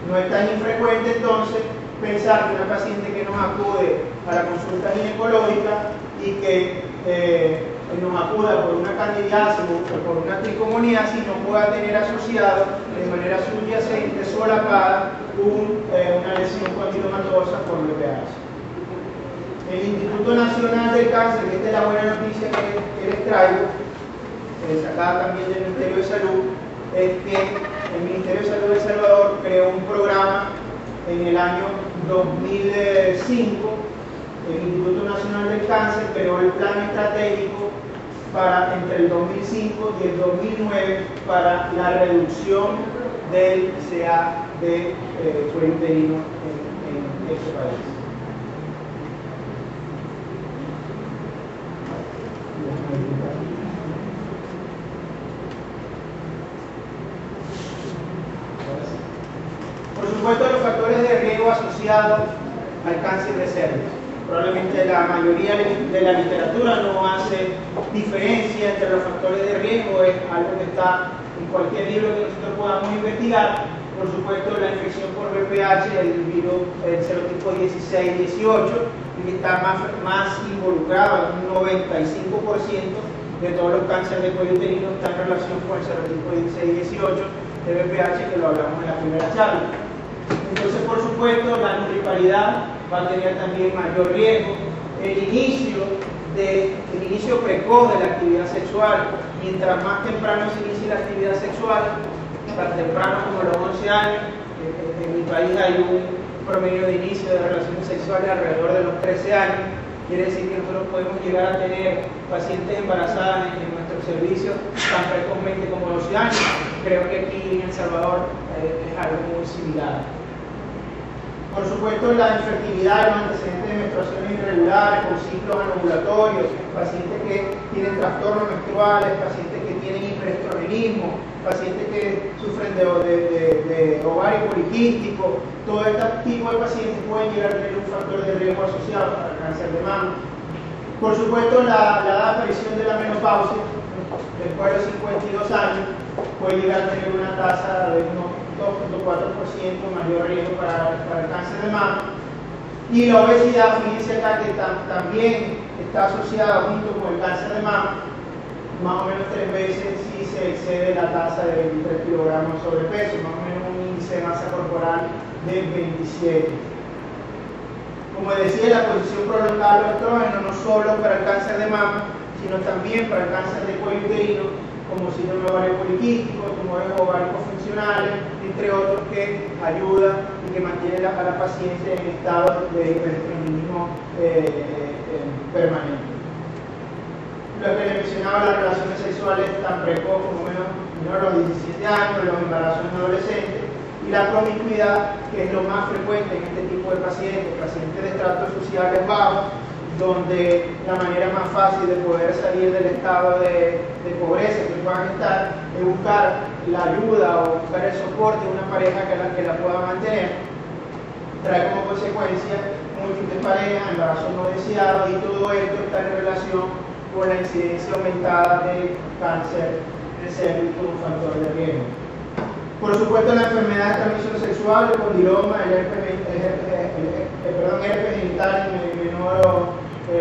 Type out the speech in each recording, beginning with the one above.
No es tan infrecuente entonces pensar que una paciente que nos acude a la consulta ginecológica y que nos acuda por una candidiasis o por una tricomoniasis no pueda tener asociado de manera subyacente, solapada, una lesión condilomatosa por VPH. El Instituto Nacional del Cáncer, que esta es la buena noticia que les traigo, sacada también del Ministerio de Salud, es que el Ministerio de Salud de El Salvador creó un programa en el año 2005. El Instituto Nacional del Cáncer creó el plan estratégico entre el 2005 y el 2009 para la reducción del CA de cuello uterino en este país. Por supuesto, los factores de riesgo asociados al cáncer de cervix. Probablemente la mayoría de la literatura no hace diferencia entre los factores de riesgo, es algo que está en cualquier libro que nosotros podamos investigar. Por supuesto, la infección por VPH, el virus, el serotipo 16-18, que está más involucrado, un 95% de todos los cánceres de cuello uterino está en relación con el serotipo 16-18 de VPH, que lo hablamos en la primera charla. Entonces, por supuesto, la nulliparidad va a tener también mayor riesgo. El inicio precoz de la actividad sexual, mientras más temprano se inicie la actividad sexual, tan temprano como los 11 años, en mi país hay un promedio de inicio de relaciones sexuales alrededor de los 13 años, quiere decir que nosotros podemos llegar a tener pacientes embarazadas en nuestro servicio tan precozmente como 12 años. Creo que aquí en El Salvador es algo muy similar. Por supuesto, la infertilidad, los antecedentes de menstruaciones irregulares, con ciclos anovulatorios, pacientes que tienen trastornos menstruales, pacientes que tienen hiperestrogenismo, pacientes que sufren de ovario poliquístico, todo este tipo de pacientes pueden llegar a tener un factor de riesgo asociado al cáncer de mama. Por supuesto, la aparición de la menopausia, después de los 52 años, puede llegar a tener una tasa de unos 2.4% mayor riesgo para el cáncer de mama. Y la obesidad, fíjense acá que también está asociada junto con el cáncer de mama, más o menos 3 veces si se excede la tasa de 23 kilogramos sobrepeso, más o menos un índice de masa corporal de 27. Como decía, la posición prolongada del estrógeno no solo para el cáncer de mama, sino también para el cáncer de cuello uterino, como síndrome ovario poliquístico, tumores ováricos funcionales, entre otros, que ayuda y que mantiene a la paciente en estado de hiperestrogenismo permanente. Lo que le mencionaba, las relaciones sexuales tan precoz como menor a los 17 años, los embarazos en adolescentes, y la promiscuidad, que es lo más frecuente en este tipo de pacientes de estratos sociales bajos, donde la manera más fácil de poder salir del estado de pobreza que puedan estar es buscar la ayuda o buscar el soporte de una pareja que la pueda mantener. Trae como consecuencia múltiples parejas, embarazos no deseados, y todo esto está en relación con la incidencia aumentada de cáncer de cervix como factor de riesgo. Por supuesto, la enfermedad de transmisión sexual, el condiloma, el herpes genital en menor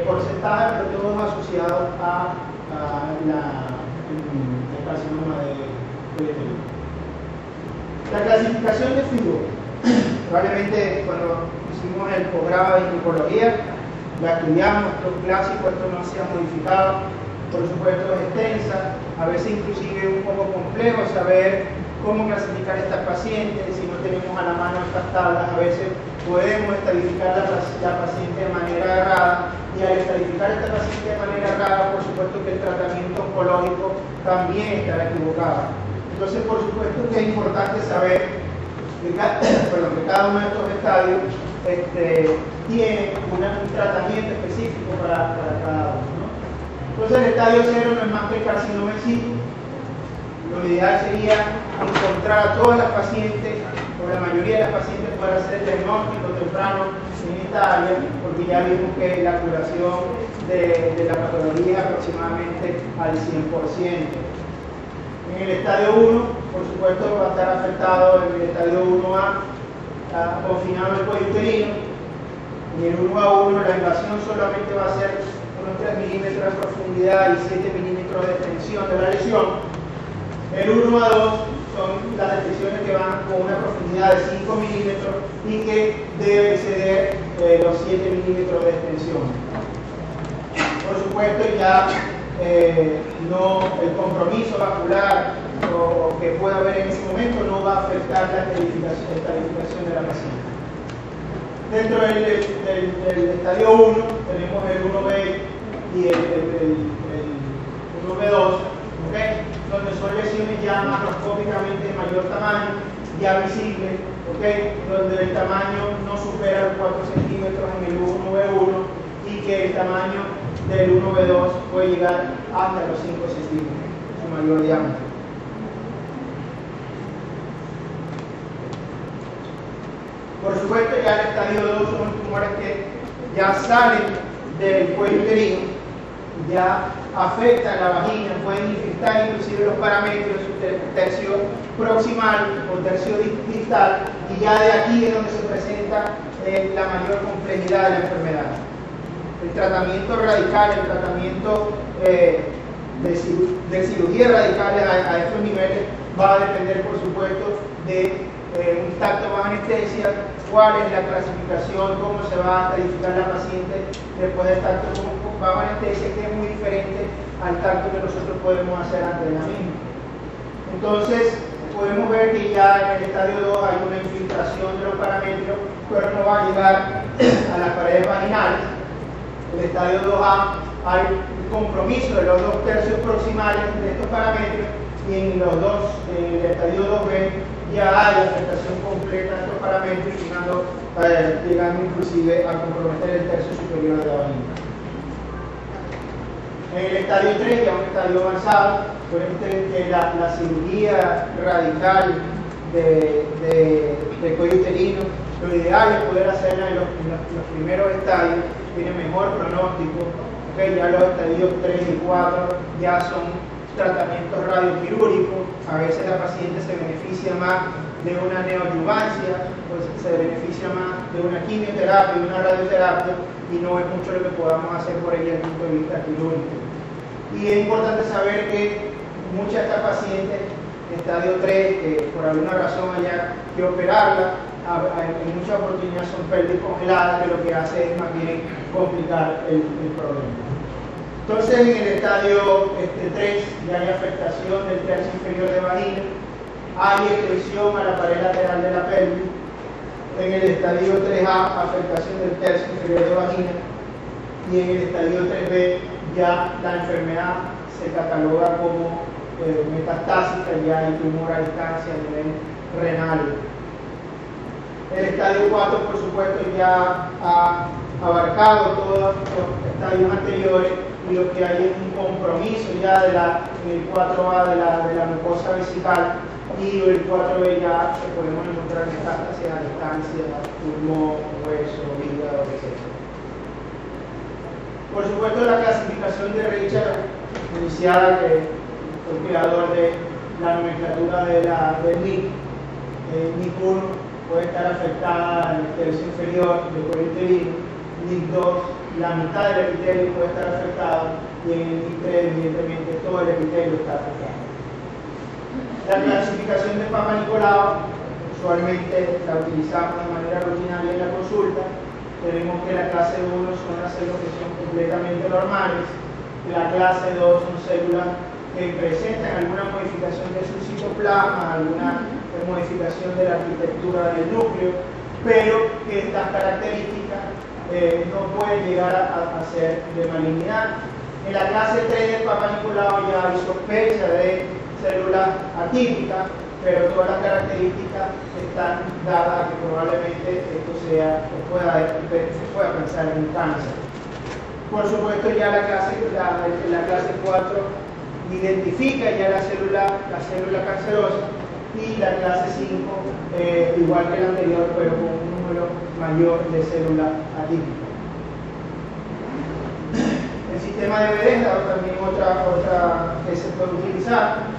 porcentaje, pero todos asociados a el carcinoma de uterino. La clasificación de FIBO, probablemente cuando hicimos el posgrado de ginecología, la estudiamos, esto es clásico, esto no se ha modificado, por supuesto es extensa, a veces inclusive un poco complejo saber cómo clasificar estas pacientes. Si no tenemos a la mano estas tablas, a veces podemos estadificar la paciente de manera errada, y al estadificar esta paciente de manera errada, por supuesto que el tratamiento oncológico también estará equivocado. Entonces, por supuesto que es importante saber que cada uno de estos estadios tiene un tratamiento específico para cada uno, ¿no? Entonces, el estadio 0 no es más que el carcinoma in situ. Lo ideal sería encontrar a todas las pacientes, o la mayoría de las pacientes, para hacer diagnóstico temprano en esta área, porque ya vimos que la curación de la patología es aproximadamente al 100%. En el estadio 1, por supuesto, va a estar afectado en el estadio 1A confinado el cuello uterino. En el 1 a 1 la invasión solamente va a ser unos 3 milímetros de profundidad y 7 milímetros de extensión de la lesión. El 1 a 2 son las lesiones que van con una profundidad de 5 milímetros y que debe exceder los 7 milímetros de extensión. Por supuesto, ya el compromiso vascular o que pueda haber en ese momento no va a afectar la estadificación de la paciente. Dentro del estadio 1 tenemos el 1B y el 1B2, ¿okay? Donde son lesiones ya macroscópicamente de mayor tamaño, ya visibles, ¿okay? Donde el tamaño no supera los 4 centímetros en el 1B1 y que el tamaño del 1B2 puede llegar hasta los 5 centímetros, su mayor diámetro. Por supuesto, ya el estadio 2 son tumores que ya salen del cuello uterino, ya afectan la vagina, pueden infectar inclusive los paramétros, tercio proximal o tercio distal, y ya de aquí es donde se presenta la mayor complejidad de la enfermedad. El tratamiento radical, el tratamiento de cirugía radical a estos niveles va a depender, por supuesto, de un tacto bajo anestesia, cuál es la clasificación, cómo se va a estadificar la paciente después del tacto bajo anestesia, que es muy diferente al tacto que nosotros podemos hacer antes de la misma. Entonces, podemos ver que ya en el estadio 2 hay una infiltración de los paramétros, pero no va a llegar a las paredes vaginales. En el estadio 2A hay un compromiso de los 2 tercios proximales de estos paramétros, y en el estadio 2B ya hay afectación completa de estos parámetros, llegando inclusive a comprometer el tercio superior de la vagina. En el estadio 3, ya un estadio avanzado, que la cirugía radical de cuello uterino, lo ideal es poder hacerla en los primeros estadios, tiene mejor pronóstico. Okay, ya los estadios 3 y 4 ya son tratamientos radioquirúrgicos. A veces la paciente se beneficia más de una neoadyuvancia, pues se beneficia más de una quimioterapia y una radioterapia, y no es mucho lo que podamos hacer por ella desde el punto de vista quirúrgico. Y es importante saber que muchas de estas pacientes en estadio 3, que por alguna razón haya que operarla, en muchas oportunidades son pelvis congeladas, que lo que hace es más bien complicar el problema. Entonces, en el estadio 3 ya hay afectación del tercio inferior de vagina, hay extensión a la pared lateral de la pelvis. En el estadio 3A, afectación del tercio inferior de vagina, y en el estadio 3B ya la enfermedad se cataloga como metastásica, ya hay tumor a distancia a nivel renal. El estadio 4, por supuesto, ya ha abarcado todos los estadios anteriores, y lo que hay es un compromiso ya en el 4A de la mucosa vesical, y el 4B ya podemos encontrar metástasis a distancia, pulmón, hueso, hígado, etc. Por supuesto, la clasificación de Richard, iniciada, que fue el creador de la nomenclatura del NIC, NIC 1 puede estar afectada en el tercio inferior del cuello uterino, NIC 2, la mitad del epitelio puede estar afectado, y en el NIC 3, evidentemente, todo el epitelio está afectado. La clasificación de Papa Nicolau, usualmente la utilizamos de manera rutinaria en la consulta. Tenemos que la clase 1 son las células que son completamente normales, la clase 2 son células que presentan alguna modificación de su citoplasma, alguna modificación de la arquitectura del núcleo, pero que estas características no pueden llegar a ser de malignidad. En la clase 3 del Papa Nicolau ya hay sospecha de células atípicas, pero todas las características están dadas a que probablemente esto se pueda pensar en un cáncer. Por supuesto, ya la clase 4 identifica ya la célula cancerosa, y la clase 5, igual que la anterior, pero con un número mayor de células atípicas. El sistema de Bethesda, también otra que se puede utilizar,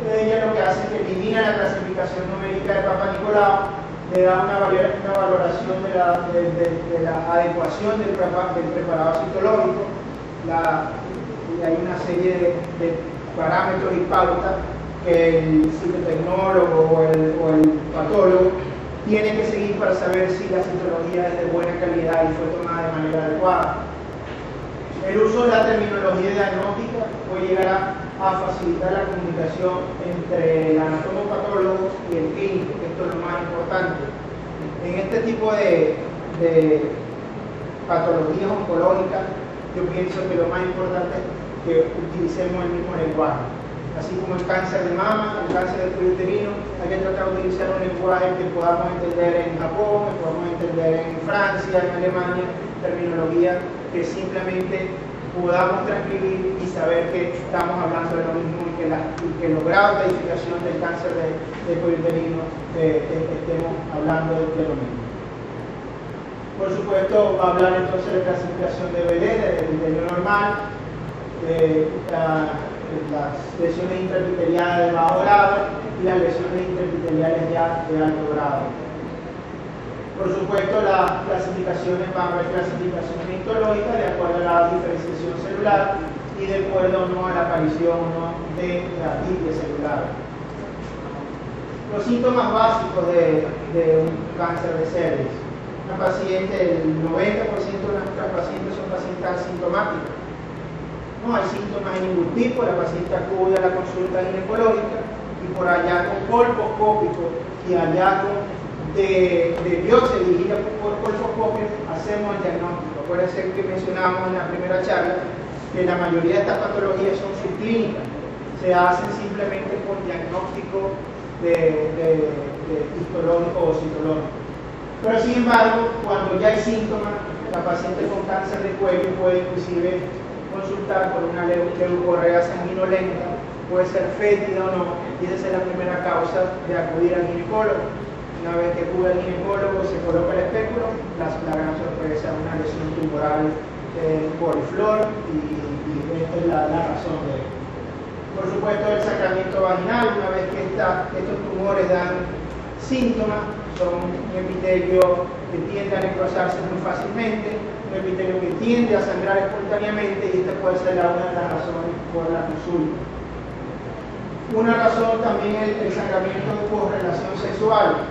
ella lo que hace es que elimina la clasificación numérica de Papa Nicolau le da una valoración de la adecuación del preparado citológico, y hay una serie de parámetros y pautas que el citotecnólogo o el patólogo tiene que seguir para saber si la citología es de buena calidad y fue tomada de manera adecuada. El uso de la terminología diagnóstica puede llegar a facilitar la comunicación entre el anatomopatólogo y el clínico, que esto es lo más importante. En este tipo de patologías oncológicas, yo pienso que lo más importante es que utilicemos el mismo lenguaje. Así como el cáncer de mama, el cáncer del cuello uterino, hay que tratar de utilizar un lenguaje que podamos entender en Japón, que podamos entender en Francia, en Alemania, terminología que simplemente podamos transcribir y saber que estamos hablando de lo mismo y que los grados de identificación del cáncer de cuello uterino estemos hablando de lo mismo. Por supuesto, va a hablar entonces de clasificación de BD, del epitelio normal, las lesiones intraepiteliales de bajo grado y las lesiones intraepiteliales ya de alto grado. Por supuesto, las clasificaciones van a haber clasificaciones histológicas de acuerdo a la diferenciación celular y de acuerdo no a la aparición o no de la titia celular. Los síntomas básicos de un cáncer de cervix. Una paciente, el 90% de nuestras pacientes son pacientes asintomáticas. No hay síntomas de ningún tipo, la paciente acude a la consulta ginecológica y por hallazgo colposcópico y hallazgo de biopsia dirigida por colposcopio hacemos el diagnóstico. Acuérdense que mencionamos en la primera charla que la mayoría de estas patologías son subclínicas, se hacen simplemente por diagnóstico de histológico o citológico. Pero sin embargo, cuando ya hay síntomas, la paciente con cáncer de cuello puede inclusive consultar por una leucorrea sanguinolenta, puede ser fétida o no, y esa es la primera causa de acudir al ginecólogo. Una vez que acude al ginecólogo, se coloca el espéculo, la gran sorpresa es una lesión tumoral por flor, y esta es la razón de ello. Por supuesto, el sacramiento vaginal, una vez que estos tumores dan síntomas, son un epitelio que tiende a necrosarse muy fácilmente, un epitelio que tiende a sangrar espontáneamente, y esta puede ser una de las razones por la consulta. Una razón también es el sangramiento por relación sexual,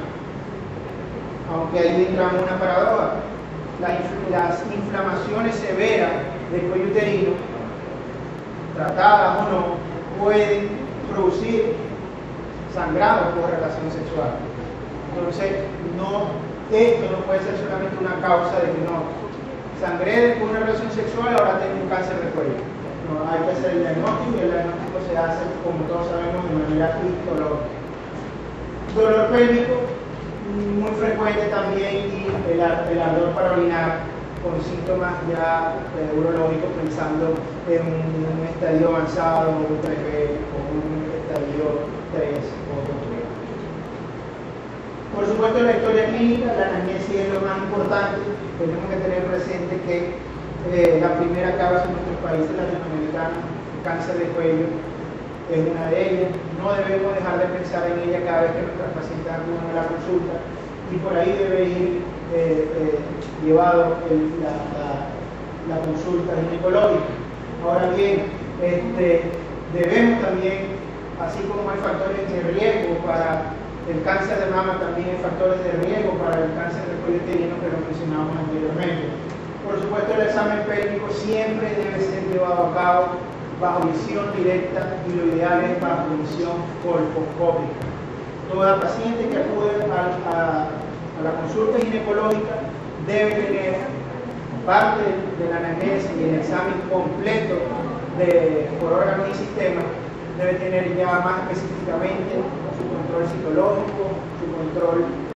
aunque ahí entramos en una paradoja. Las inflamaciones severas del cuello uterino, tratadas o no, pueden producir sangrado por relación sexual. Entonces, esto no puede ser solamente una causa de que no sangré por una relación sexual, ahora tengo un cáncer de cuello. No, hay que hacer el diagnóstico, y el diagnóstico se hace, como todos sabemos, de manera histológica. Dolor pélvico, muy frecuente también, y el ardor para orinar con síntomas ya urológicos, pensando en un estadio avanzado, un 3B o un estadio 3 o 2B. Por supuesto, en la historia clínica, la anamnesis es lo más importante. Tenemos que tener presente que la primera causa en nuestros países latinoamericanos, cáncer de cuello, es una de ellas. No debemos dejar de pensar en ella cada vez que nuestras pacientes acuden a la consulta, y por ahí debe ir llevado la consulta ginecológica. Ahora bien, debemos también, así como hay factores de riesgo para el cáncer de mama, también hay factores de riesgo para el cáncer del cuello uterino, que lo mencionamos anteriormente. Por supuesto, el examen pélvico siempre debe ser llevado a cabo bajo visión directa, y lo ideal es bajo visión colposcópica. Toda paciente que acude a la consulta ginecológica debe tener parte de la anamnesis y el examen completo por órganos y sistemas, debe tener ya más específicamente su control citológico, su control